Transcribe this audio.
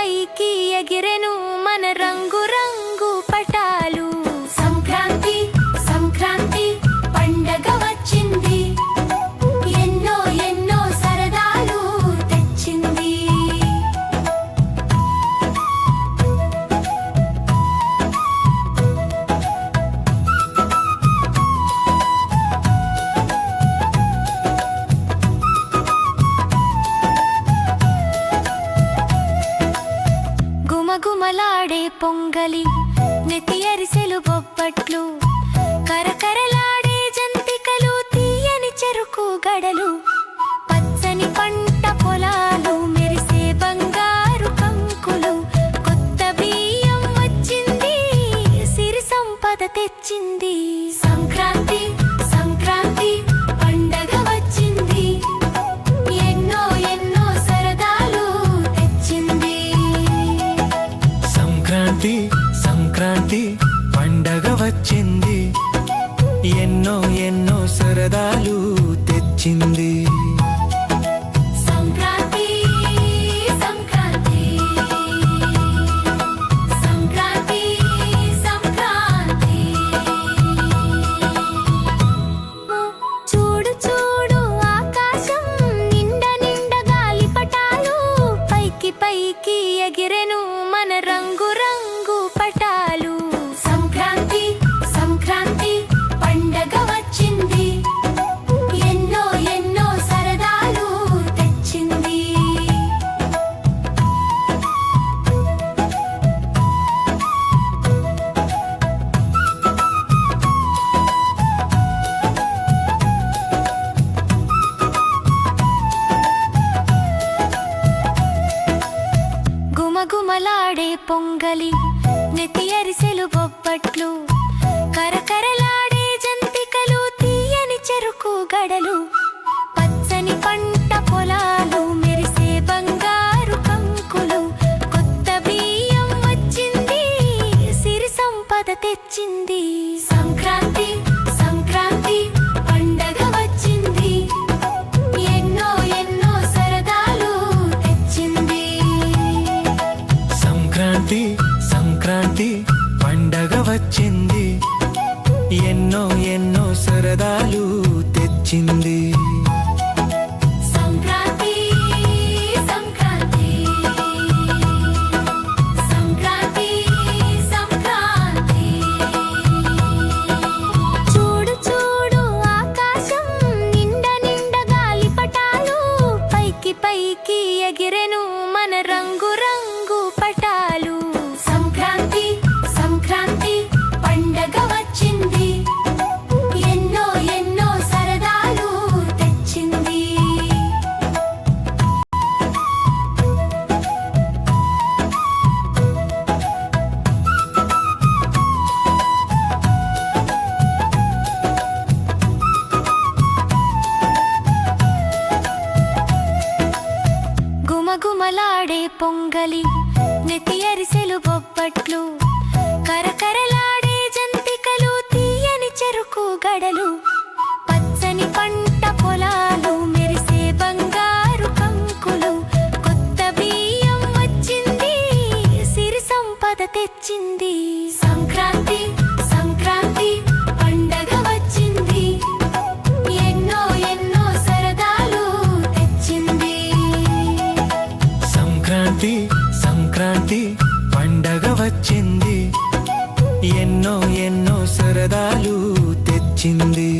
పైకి ఎగిరెను మన రంగు రంగు పటాలు. సంక్రాంతి సంక్రాంతి పండగ వచ్చింది, ఎన్నో ఎన్నో సరదాలు తెచ్చింది. గుమగుమలాడే పొంగలి, నెతి అరిసెలు బొబ్బట్లు, కరకరలాడే జంతికలు, తీయని చెరుకు గడలు, పచ్చని పంట పొలాలు, మెరిసే బంగారు కంకులు, కొత్త బియ్యం వచ్చింది, సిరి సంపద తెచ్చింది. సంక్రాంతి సంక్రాంతి పండగ వచ్చింది, ఎన్నో ఎన్నో సరదాలు తెచ్చింది. సంక్రాంతి సంక్రాంతి పండగ వచ్చింది, ఎన్నో ఎన్నో సరదాలు తెచ్చింది. సంక్రాంతి సంక్రాంతి సంక్రాంతి సంక్రాంతి. చూడు చూడు ఆకాశం నిండ నిండ గాలిపటాలు, పైకి పైకి ఎగిరెను మన రంగు రంగు పటాలు. సంక్రాంతి సంక్రాంతి పండగ వచ్చింది, ఎన్నో ఎన్నో సరదాలు తెచ్చింది. గుమగుమలాడే పొంగలి, నెతి అరిసెలు బొబ్బట్లు, కరకరలాడే జంతికలు, తీయని చెరుకు గడలు, పచ్చని పంట పొలాలు, మెరిసే బంగారు కంకులు, కొత్త బియ్యం వచ్చింది, సిరి సంపద తెచ్చింది. సంక్రాంతి సంక్రాంతి పండగ వచ్చింది, ఎన్నో ఎన్నో సరదాలు తెచ్చింది. సంక్రాంతి సంక్రాంతి పండగ వచ్చింది, ఎన్నో ఎన్నో సరదాలు తెచ్చింది. సంక్రాంతి సంక్రాంతి సంక్రాంతి సంక్రాంతి. చూడు చూడు ఆకాశం నిండ నిండ గాలిపటాలు, పైకి పైకి ఎగిరెను మన రంగు రంగు పటాలు. సంక్రాంతి సంక్రాంతి పండగ వచ్చింది, ఎన్నో ఎన్నో సరదాలు తెచ్చింది. గుమగుమలాడే పొంగలి, నెతి అరిసెలు బొబ్బట్లు, కరకరలాడే జంతికలు, తీయని చెరుకు గడలు, పచ్చని పంట పొలాలు, మెరిసే బంగారు కంకులు, కొత్త బియ్యం వచ్చింది, సిరి సంపద తెచ్చింది. సంక్రాంతి సంక్రాంతి పండగ వచ్చింది, ఎన్నో ఎన్నో సరదాలు తెచ్చింది. సంక్రాంతి సంక్రాంతి పండగ వచ్చింది, ఎన్నో ఎన్నో సరదాలు తెచ్చింది.